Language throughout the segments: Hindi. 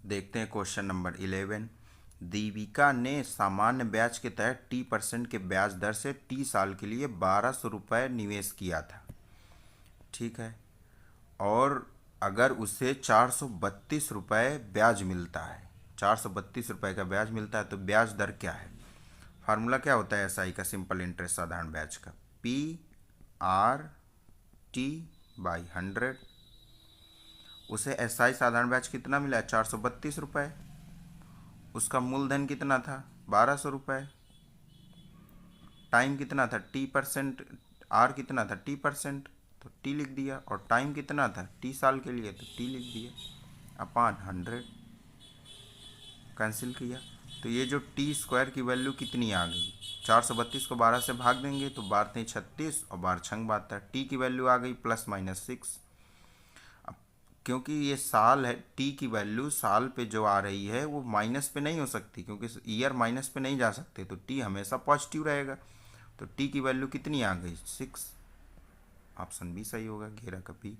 देखते हैं क्वेश्चन नंबर 11। दीपिका ने सामान्य ब्याज के तहत T% के ब्याज दर से T साल के लिए 1200 रुपये निवेश किया था। ठीक है। और अगर उसे 432 रुपये ब्याज मिलता है, 432 रुपये का ब्याज मिलता है, तो ब्याज दर क्या है? फार्मूला क्या होता है एसआई का? सिंपल इंटरेस्ट साधारण ब्याज का, P/T/100। उसे एसआई साधारण ब्याज कितना मिला है? 432 रुपये। उसका मूलधन कितना था? 1200 रुपये। टाइम कितना था? T%। आर कितना था? T%। तो टी लिख दिया। और टाइम कितना था? T साल के लिए, तो टी लिख दिया अपॉन 100। कैंसिल किया तो ये जो T² की वैल्यू कितनी आ गई? 432 को 12 से भाग देंगे तो 12 36 और 12 छंग 72। टी की वैल्यू आ गई +-6। क्योंकि ये साल है, टी की वैल्यू साल पे जो आ रही है वो माइनस पे नहीं हो सकती, क्योंकि ईयर माइनस पे नहीं जा सकते, तो टी हमेशा पॉजिटिव रहेगा। तो टी की वैल्यू कितनी आ गई? 6। ऑप्शन बी सही होगा, घेरा का बी।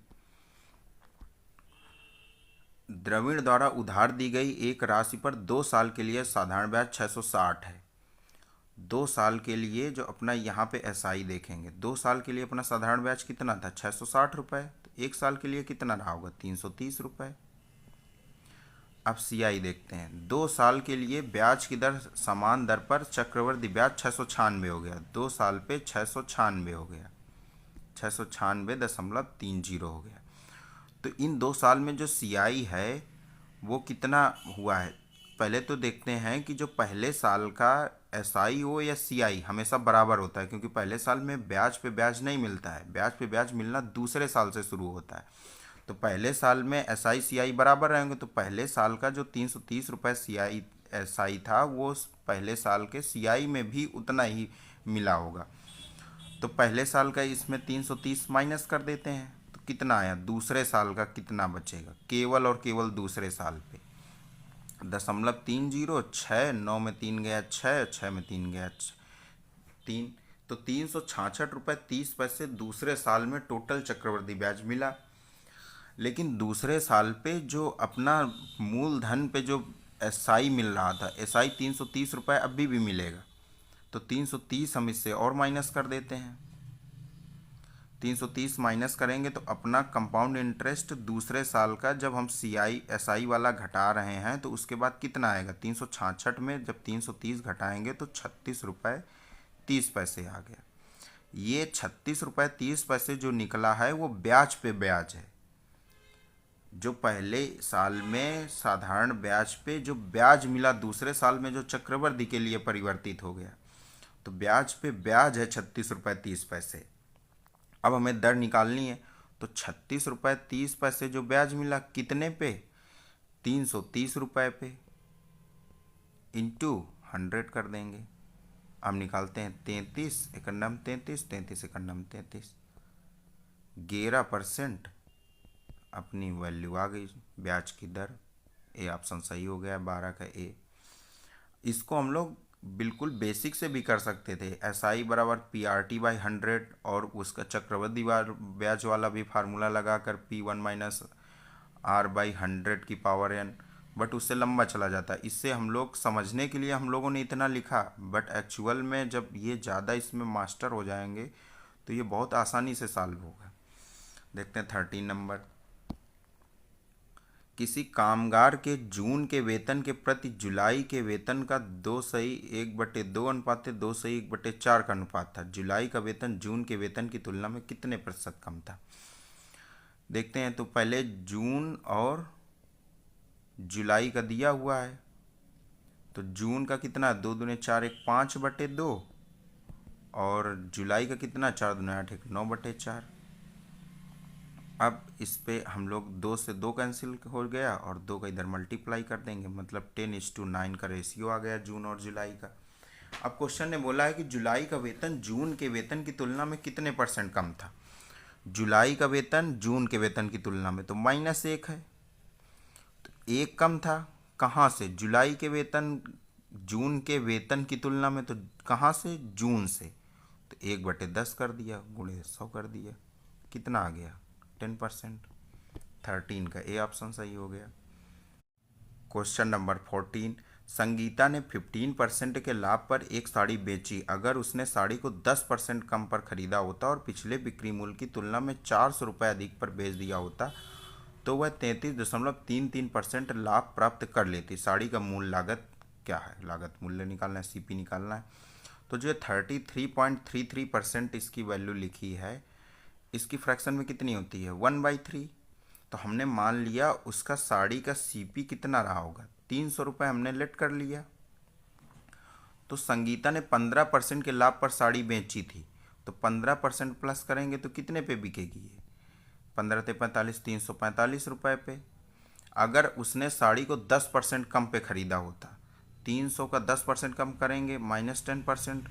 द्रविड़ द्वारा उधार दी गई एक राशि पर 2 साल के लिए साधारण ब्याज 660 है। 2 साल के लिए जो अपना यहाँ पे एसआई देखेंगे, 2 साल के लिए अपना साधारण ब्याज कितना था? 660 रुपये। तो 1 साल के लिए कितना रहा होगा? 330 रुपये। अब सीआई देखते हैं। 2 साल के लिए ब्याज की दर समान दर पर चक्रवृद्धि ब्याज 696 हो गया। 2 साल पे 696 हो गया, 696.30 हो गया। तो इन 2 साल में जो सीआई है वो कितना हुआ है? पहले तो देखते हैं कि जो पहले साल का एसआई हो या सीआई हमेशा बराबर होता है, क्योंकि पहले साल में ब्याज पे ब्याज नहीं मिलता है, ब्याज पे ब्याज मिलना दूसरे साल से शुरू होता है। तो पहले साल में एसआई सीआई बराबर रहेंगे, तो पहले साल का जो 330 रुपये सीआई एसआई था वो पहले साल के सीआई में भी उतना ही मिला होगा। तो पहले साल का इसमें 330 माइनस कर देते हैं तो कितना आया? दूसरे साल का कितना बचेगा? केवल और केवल दूसरे साल पे 0.30। 6 9 में 3 गया 6, 6 में 3 गया 3। तो 366 रुपये 30 पैसे दूसरे साल में टोटल चक्रवृद्धि ब्याज मिला। लेकिन दूसरे साल पे जो अपना मूलधन पे जो एसआई मिल रहा था, एसआई 330 रुपये अभी भी मिलेगा। तो 330 हम इससे और माइनस कर देते हैं। 330 माइनस करेंगे तो अपना कंपाउंड इंटरेस्ट दूसरे साल का जब हम सीआई एसआई वाला घटा रहे हैं तो उसके बाद कितना आएगा? 366 में जब 330 घटाएंगे तो 36 रुपये 30 पैसे आ गया। ये 36 रुपये 30 पैसे जो निकला है वो ब्याज पे ब्याज है। जो पहले साल में साधारण ब्याज पे जो ब्याज मिला दूसरे साल में जो चक्रवृद्धि के लिए परिवर्तित हो गया, तो ब्याज पे ब्याज है 36 रुपये 30 पैसे। अब हमें दर निकालनी है, तो 36 रुपये 30 पैसे जो ब्याज मिला कितने पे? 330 रुपये पे इंटू 100 कर देंगे। अब निकालते हैं 33 एकन्नम 33, 33 एकन्नम 33, 11% अपनी वैल्यू आ गई ब्याज की दर। ए ऑप्शन सही हो गया, 12 का ए। इसको हम लोग बिल्कुल बेसिक से भी कर सकते थे, एसआई बराबर PRT/100 और उसका चक्रवृद्धि ब्याज वाला भी फार्मूला लगाकर P1 - R/100 की पावर n, बट उससे लंबा चला जाता है। इससे हम लोग समझने के लिए हम लोगों ने इतना लिखा, बट एक्चुअल में जब ये ज़्यादा इसमें मास्टर हो जाएंगे तो ये बहुत आसानी से सॉल्व होगा। देखते हैं 13 नंबर। किसी कामगार के जून के वेतन के प्रति जुलाई के वेतन का 2:1/2 अनुपात 2:1/4 का अनुपात था। जुलाई का वेतन जून के वेतन की तुलना में कितने प्रतिशत कम था? देखते हैं। तो पहले जून और जुलाई का दिया हुआ है, तो जून का कितना? 2 दूने 4 1 5/2, और जुलाई का कितना? 4 दूने 8 1 9/4। अब इस पे हम लोग 2 से 2 कैंसिल हो गया और 2 का इधर मल्टीप्लाई कर देंगे, मतलब 10:9 का रेशियो आ गया जून और जुलाई का। अब क्वेश्चन ने बोला है कि जुलाई का वेतन जून के वेतन की तुलना में कितने % कम था। जुलाई का वेतन जून के वेतन की तुलना में तो -1 है, तो 1 कम था। कहाँ से? जुलाई के वेतन जून के वेतन की तुलना में, तो कहाँ से? जून से। तो 1/10 कर दिया, गुणे 100 कर दिया, कितना आ गया? 10%। 13 का ए ऑप्शन सही हो गया। क्वेश्चन नंबर 14, संगीता ने 15% के लाभ पर एक साड़ी बेची। अगर उसने साड़ी को 10% कम पर खरीदा होता और पिछले बिक्री मूल्य की तुलना में 400 रुपये अधिक पर बेच दिया होता तो वह 33.33% लाभ प्राप्त कर लेती। साड़ी का मूल लागत क्या है? लागत मूल्य निकालना है, सीपी निकालना है। तो जो 33.33% इसकी वैल्यू लिखी है, इसकी फ्रैक्शन में कितनी होती है? 1/3। तो हमने मान लिया उसका साड़ी का सीपी कितना रहा होगा, 300 रुपये हमने लेट कर लिया। तो संगीता ने 15% के लाभ पर साड़ी बेची थी, तो 15% प्लस करेंगे तो कितने पे बिकेगी ये? 15 ते 45, 345 रुपये पे। अगर उसने साड़ी को 10% कम पे खरीदा होता, 300 का 10% कम करेंगे -10%,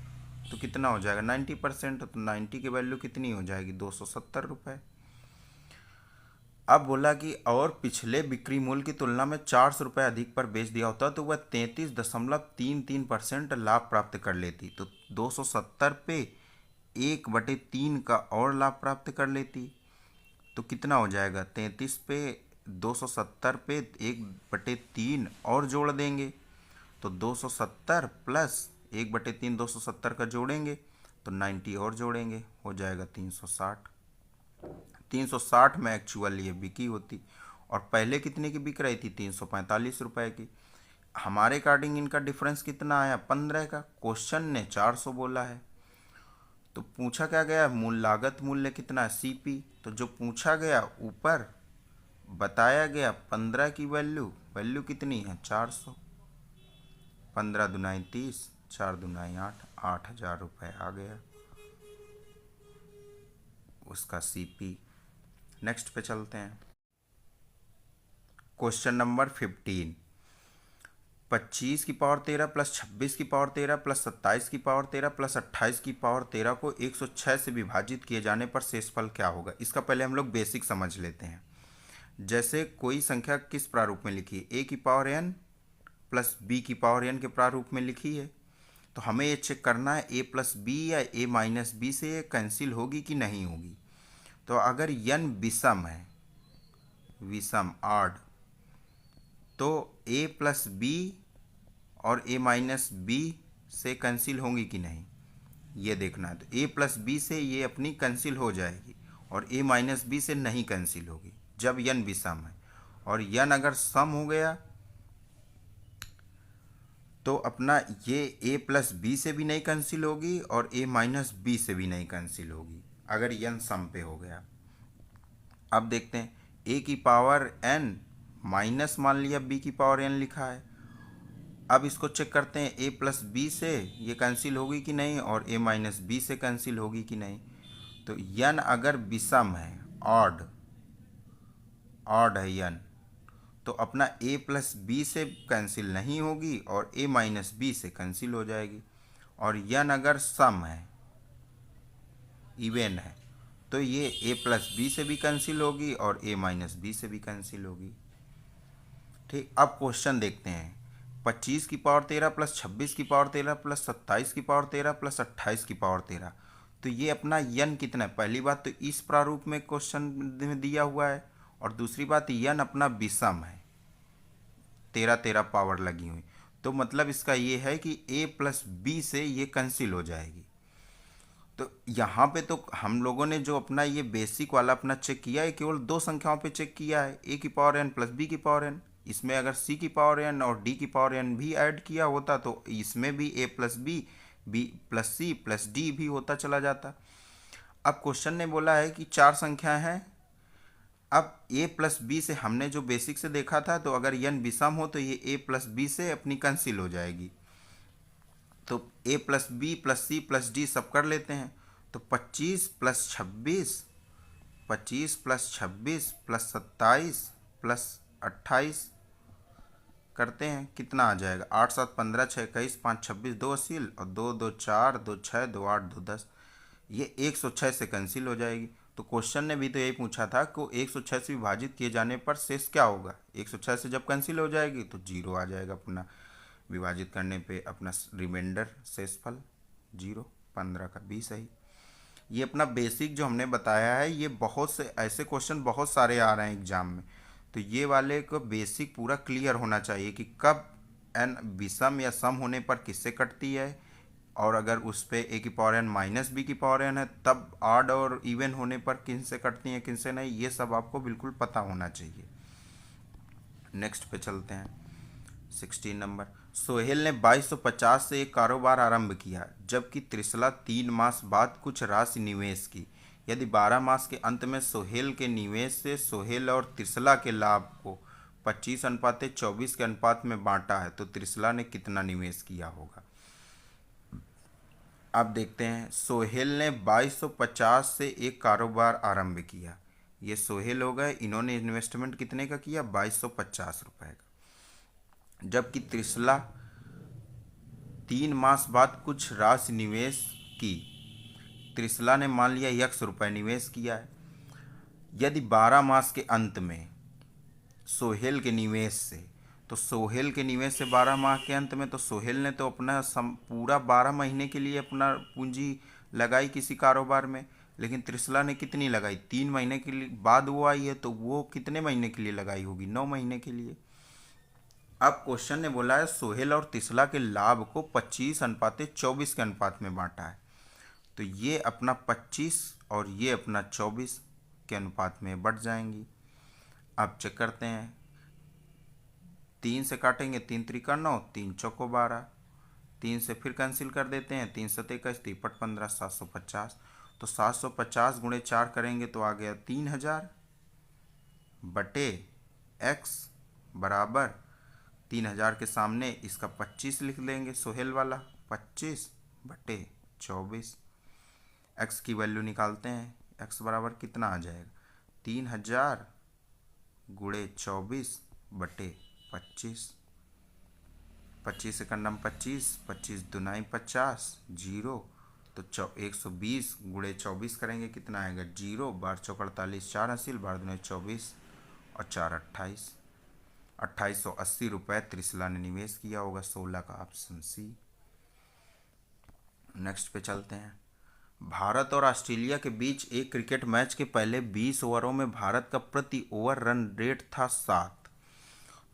तो कितना हो जाएगा? 90%। तो 90 की वैल्यू कितनी हो जाएगी? 270 रुपये। अब बोला कि और पिछले बिक्री मूल्य की तुलना में 400 रुपये अधिक पर बेच दिया होता तो वह 33.33% लाभ प्राप्त कर लेती। तो 270 पे 1/3 का और लाभ प्राप्त कर लेती। तो कितना हो जाएगा? 33 पे 270 पे 1/3 और जोड़ देंगे, तो 270 प्लस 1/3 270 का जोड़ेंगे तो 90 और जोड़ेंगे, हो जाएगा 360। 360 में एक्चुअल ये बिकी होती, और पहले कितने की बिक रही थी? 345 रुपये की। हमारे अकॉर्डिंग इनका डिफरेंस कितना आया? 15 का। क्वेश्चन ने 400 बोला है, तो पूछा क्या गया? मूल लागत मूल्य कितना है? सीपी। तो जो पूछा गया ऊपर बताया गया 15 की वैल्यू कितनी है? 400। 15 दुनाई 30, 4 दुनाई 8, 8,000 रुपये आ गया उसका सीपी। नेक्स्ट पे चलते हैं। क्वेश्चन नंबर 15, 25 की पावर 13 प्लस 26 की पावर 13 प्लस 27 की पावर 13 प्लस 28 की पावर 13 को 106 से विभाजित किए जाने पर शेषफल क्या होगा? इसका पहले हम लोग बेसिक समझ लेते हैं। जैसे कोई संख्या किस प्रारूप में लिखी है? a की पावर n प्लस b की पावर n के प्रारूप में लिखी है, तो हमें ये चेक करना है a प्लस बी या a माइनस बी से ये कैंसिल होगी कि नहीं होगी। तो अगर n विषम है, विषम ऑड, तो a प्लस बी और a माइनस बी से कैंसिल होंगी कि नहीं, ये देखना है। तो a प्लस बी से ये अपनी कैंसिल हो जाएगी और a माइनस बी से नहीं कैंसिल होगी जब n विषम है। और n अगर सम हो गया तो अपना ये a प्लस बी से भी नहीं कैंसिल होगी और a माइनस बी से भी नहीं कैंसिल होगी अगर n सम पे हो गया। अब देखते हैं, a की पावर n माइनस मान लिया b की पावर n लिखा है। अब इसको चेक करते हैं a प्लस बी से ये कैंसिल होगी कि नहीं और a माइनस बी से कैंसिल होगी कि नहीं। तो n अगर विषम है, ऑड है n, तो अपना a प्लस बी से कैंसिल नहीं होगी और a माइनस बी से कैंसिल हो जाएगी। और n अगर सम है, इवन है, तो ये a प्लस बी से भी कैंसिल होगी और a माइनस बी से भी कैंसिल होगी। ठीक, अब क्वेश्चन देखते हैं। 25 की पावर 13 प्लस 26 की पावर 13 प्लस 27 की पावर 13 प्लस 28 की पावर 13, तो ये अपना n कितना है? पहली बात तो इस प्रारूप में क्वेश्चन में दिया हुआ है, और दूसरी बात n अपना विषम है, 13 पावर लगी हुई, तो मतलब इसका ये है कि a प्लस बी से ये कैंसिल हो जाएगी। तो यहाँ पे तो हम लोगों ने जो अपना ये बेसिक वाला अपना चेक किया है, केवल दो संख्याओं पे चेक किया है, a की पावर n प्लस b की पावर n। इसमें अगर c की पावर n और d की पावर n भी ऐड किया होता तो इसमें भी a plus b, b plus c प्लस d भी होता चला जाता। अब क्वेश्चन ने बोला है कि 4 संख्याएं हैं। अब a प्लस बी से हमने जो बेसिक से देखा था, तो अगर n विषम हो तो ये a प्लस बी से अपनी कैंसिल हो जाएगी। तो a plus b plus c plus d सब कर लेते हैं। तो 25 प्लस 26, 25 प्लस 26 प्लस 27 प्लस 28 करते हैं, कितना आ जाएगा? 8 7 15 6 21 5 26 2 अस्सील और 2 2 4 2 6 2 8 2 10, ये 106 से कैंसिल हो जाएगी। तो क्वेश्चन ने भी तो यही पूछा था कि 106 से विभाजित किए जाने पर शेष क्या होगा? 106 से जब कैंसिल हो जाएगी तो 0 आ जाएगा अपना, विभाजित करने पे अपना रिमाइंडर शेषफल 0। 15 का 20 है। ये अपना बेसिक जो हमने बताया है, ये बहुत से ऐसे क्वेश्चन बहुत सारे आ रहे हैं एग्जाम में, तो ये वाले को बेसिक पूरा क्लियर होना चाहिए कि कब एन विषम या सम होने पर किससे कटती है, और अगर उस पे ए की पावर एन माइनस बी की पावर एन है तब ऑड और इवन होने पर किन से कटती हैं किन से नहीं, ये सब आपको बिल्कुल पता होना चाहिए। नेक्स्ट पे चलते हैं। 16 नंबर, सोहेल ने 2250 से एक कारोबार आरंभ किया जबकि त्रिशला 3 मास बाद कुछ राशि निवेश की। यदि 12 मास के अंत में सोहेल के निवेश से सोहेल और त्रिशला के लाभ को 25:24 के अनुपात में बांटा है तो त्रिशला ने कितना निवेश किया होगा। अब देखते हैं, सोहेल ने 2250 से एक कारोबार आरंभ किया, ये सोहेल हो गए, इन्होंने इन्वेस्टमेंट कितने का किया 2250 रुपये का। जबकि त्रिशला 3 मास बाद कुछ राशि निवेश की, त्रिशला ने मान लिया ₹100 निवेश किया है। यदि 12 मास के अंत में सोहेल के निवेश से, तो सोहेल के निवेश से 12 माह के अंत में, तो सोहेल ने तो अपना पूरा 12 महीने के लिए अपना पूंजी लगाई किसी कारोबार में, लेकिन त्रिशला ने कितनी लगाई 3 महीने के लिए बाद वो आई है, तो वो कितने महीने के लिए लगाई होगी 9 महीने के लिए। अब क्वेश्चन ने बोला है सोहेल और त्रिशला के लाभ को 25:24 के अनुपात में बांटा है, तो ये अपना 25 और ये अपना 24 के अनुपात में बढ़ जाएंगी। अब चेक करते हैं, 3 से काटेंगे, 3 त्रिका 9, 3 चौको 12, 3 से फिर कैंसिल कर देते हैं, 3 7 21, 3 15, 750। तो 750 गुणे 4 करेंगे तो आ गया 3000 बटे x बराबर 3000 के सामने इसका 25 लिख देंगे, सोहेल वाला 25 बटे 24। x की वैल्यू निकालते हैं, x बराबर कितना आ जाएगा 3000 गुणे 24 बटे 25, 25 से कंडम 25, 25 दुनाई 50, 0, तो 120 गुणे 24 करेंगे कितना आएगा 0, 12 चौक 48, 4 हासिल, 12 दुनाई 24 और 4 28, 2880 रुपये त्रिशला ने निवेश किया होगा, 16 का ऑप्शन सी। नेक्स्ट पे चलते हैं। भारत और ऑस्ट्रेलिया के बीच एक क्रिकेट मैच के पहले 20 ओवरों में भारत का प्रति ओवर रन रेट था 7।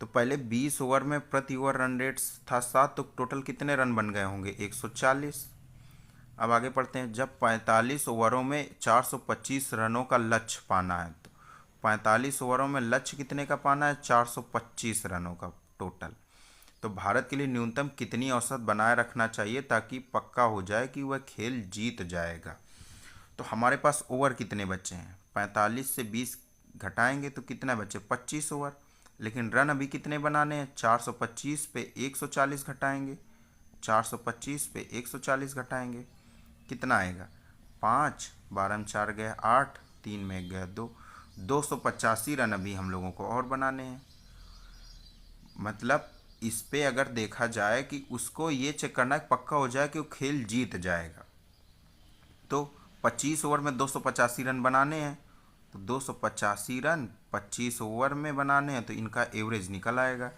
तो पहले 20 ओवर में प्रति ओवर रन रेट था 7, तो टोटल कितने रन बन गए होंगे 140। अब आगे पढ़ते हैं, जब 45 ओवरों में 425 रनों का लक्ष्य पाना है, तो 45 ओवरों में लक्ष्य कितने का पाना है 425 रनों का टोटल, तो भारत के लिए न्यूनतम कितनी औसत बनाए रखना चाहिए ताकि पक्का हो जाए कि वह खेल जीत जाएगा। तो हमारे पास ओवर कितने बचे हैं, 45 से 20 घटाएंगे तो कितना बचे 25 ओवर, लेकिन रन अभी कितने बनाने हैं 425 पे 140 घटाएंगे, 425 पे 140 घटाएंगे कितना आएगा 5, 12 में 4 गए 8, 3 में 1 गया 2, 285 रन अभी हम लोगों को और बनाने हैं। मतलब इस पे अगर देखा जाए कि उसको ये चेक करना है पक्का हो जाए कि वो खेल जीत जाएगा, तो 25 ओवर में 285 रन बनाने हैं, तो 285 रन 25 ओवर में बनाने हैं, तो इनका एवरेज निकल आएगा।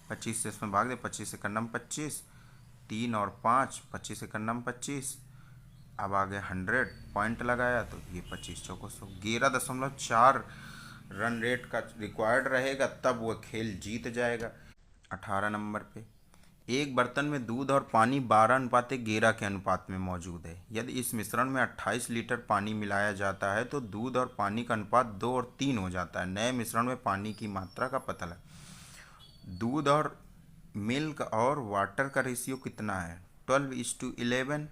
25 से इसमें भाग दे, 25 से कन्नम 25, 3 और 5, 25 से कन्नम 25, अब आगे 100 पॉइंट लगाया तो ये 25 चौको 100, 11.4 रन रेट का रिक्वायर्ड रहेगा तब वह खेल जीत जाएगा। 18 नंबर पे, एक बर्तन में दूध और पानी 12:11 के अनुपात में मौजूद है। यदि इस मिश्रण में 28 लीटर पानी मिलाया जाता है तो दूध और पानी का अनुपात 2 और 3 हो जाता है। नए मिश्रण में पानी की मात्रा का पता लगा। दूध और मिल्क और वाटर का रेशियो कितना है 12:11।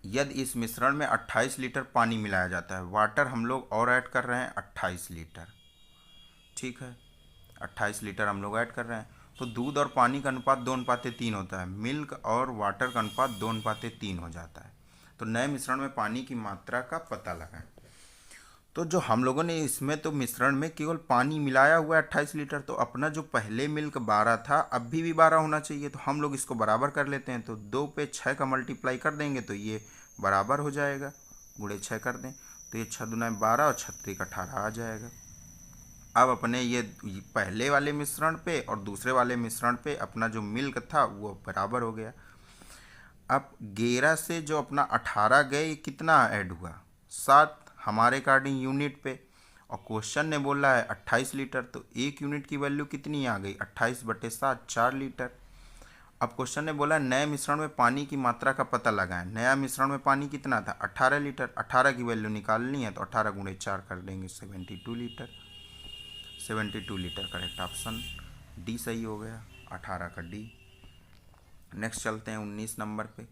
यदि इस मिश्रण में 28 लीटर पानी मिलाया जाता है, वाटर हम लोग और ऐड कर रहे हैं 28 लीटर, ठीक है 28 लीटर हम लोग ऐड कर रहे हैं, तो दूध और पानी का अनुपात 2:3 होता है, मिल्क और वाटर का अनुपात 2:3 हो जाता है। तो नए मिश्रण में पानी की मात्रा का पता लगाएं। तो जो हम लोगों ने इसमें तो मिश्रण में केवल पानी मिलाया हुआ है 28 लीटर, तो अपना जो पहले मिल्क 12 था अब भी 12 होना चाहिए, तो हम लोग इसको बराबर कर लेते हैं। तो 2 पे 6 का मल्टीप्लाई कर देंगे तो ये बराबर हो जाएगा, गुणे 6 कर दें तो ये 6 दूना 12 और 6 18 आ जाएगा। अब अपने ये पहले वाले मिश्रण पे और दूसरे वाले मिश्रण पे अपना जो मिल्क था वो बराबर हो गया। अब 11 से जो अपना 18 गए कितना ऐड हुआ 7 हमारे अकॉर्डिंग यूनिट पे, और क्वेश्चन ने बोला है 28 लीटर, तो 1 यूनिट की वैल्यू कितनी आ गई, 28/7, 4 लीटर। अब क्वेश्चन ने बोला नए मिश्रण में पानी की मात्रा का पता लगाएं। नया मिश्रण में पानी कितना था, 18 लीटर। 18 की वैल्यू निकालनी है तो 18 गुणे 4 कर देंगे, 72 litre. 72 litre correct option D सही हो गया, 18 का डी। नेक्स्ट चलते हैं 19 नंबर पे।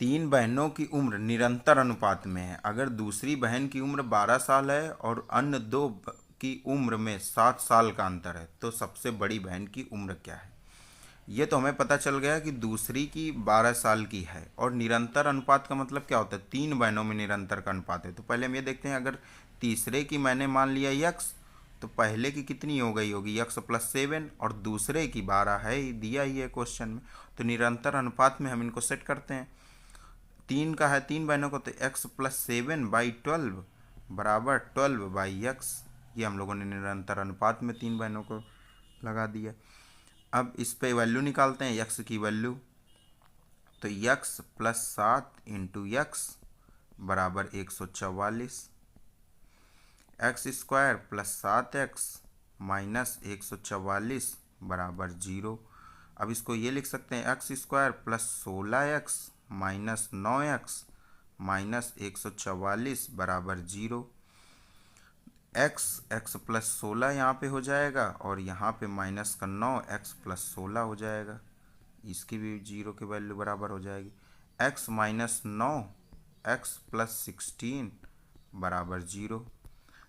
3 बहनों की उम्र निरंतर अनुपात में है। अगर दूसरी बहन की उम्र 12 साल है और अन्य दो की उम्र में 7 साल का अंतर है, तो सबसे बड़ी बहन की उम्र क्या है। ये तो हमें पता चल गया कि दूसरी की 12 साल की है, और निरंतर अनुपात का मतलब क्या होता है, 3 बहनों में निरंतर का अनुपात है। तो पहले हम ये देखते हैं, अगर तीसरे की मैंने मान लिया यक्स, तो पहले की कितनी हो गई होगी, यक्स प्लस 7, और दूसरे की 12 है, दिया ही है क्वेश्चन में। तो निरंतर अनुपात में हम इनको सेट करते हैं। 3 का है 3 बहनों को, तो एक्स प्लस 7/12 बराबर 12/x। ये हम लोगों ने निरंतर अनुपात में 3 बहनों को लगा दिया। अब इस पे वैल्यू निकालते हैं, यक्स की वैल्यू। तो यक्स प्लस 7 इंटू यक्स बराबर 144, x square plus 7x minus 144 बराबर 0। अब इसको ये लिख सकते हैं, x square plus 16x minus 9x minus 144 बराबर 0। एक्स प्लस 16 यहाँ पे हो जाएगा, और यहाँ पे माइनस का 9, एक्स प्लस 16 हो जाएगा। इसकी भी 0 की वैल्यू बराबर हो जाएगी। एक्स माइनस 9 एक्स प्लस 16 बराबर 0।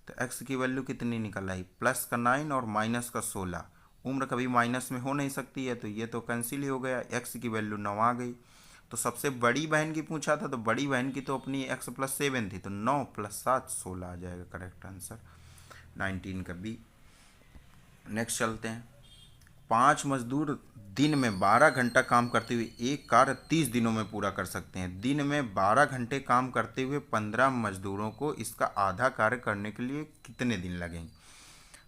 तो एक्स की वैल्यू कितनी निकल आई, प्लस का 9 और माइनस का 16। उम्र कभी माइनस में हो नहीं सकती है, तो ये तो कैंसिल ही हो गया। एक्स की वैल्यू 9 आ गई। तो सबसे बड़ी बहन की पूछा था, तो बड़ी बहन की तो अपनी एक्स प्लस 7 थी, तो 9 प्लस 7 16 आ जाएगा करेक्ट आंसर 19 का बी। नेक्स्ट चलते हैं। 5 मजदूर दिन में 12 घंटा काम करते हुए एक कार्य 30 दिनों में पूरा कर सकते हैं। दिन में 12 घंटे काम करते हुए 15 मजदूरों को इसका आधा कार्य करने के लिए कितने दिन लगेंगे।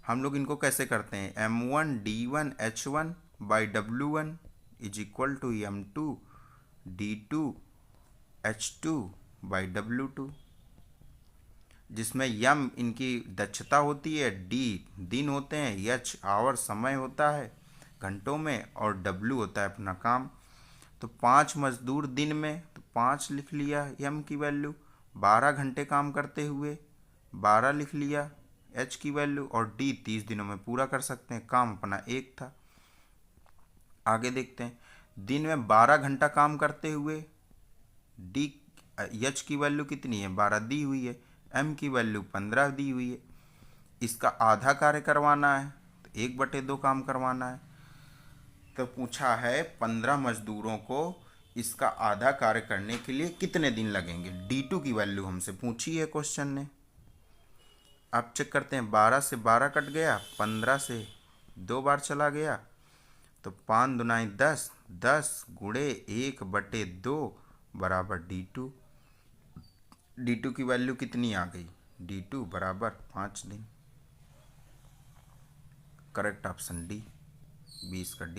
हम लोग इनको कैसे करते हैं, M1D1H1/W1 is equal to M2D2H2/W2, जिसमें यम इनकी दक्षता होती है, डी दिन होते हैं, एच आवर समय होता है घंटों में, और डब्ल्यू होता है अपना काम। तो 5 मजदूर दिन में, तो 5 लिख लिया यम की वैल्यू। 12 घंटे काम करते हुए 12 लिख लिया एच की वैल्यू, और डी 30 दिनों में पूरा कर सकते हैं, काम अपना एक था। आगे देखते हैं, दिन में 12 घंटा काम करते हुए डी एच की वैल्यू कितनी है, 12 दी हुई है, एम की वैल्यू 15 दी हुई है। इसका आधा कार्य करवाना है, तो 1/2 काम करवाना है। तो पूछा है 15 मजदूरों को इसका आधा कार्य करने के लिए कितने दिन लगेंगे। D2 की वैल्यू हमसे पूछी है क्वेश्चन ने। अब चेक करते हैं, 12 से 12 कट गया, 15 से 2 बार चला गया, तो 5 दूना 10, 10 गुणे 1/2 बराबर D2। D2 की वैल्यू कितनी आ गई, D2 बराबर 5 दिन। करेक्ट ऑप्शन डी, 20 का डी।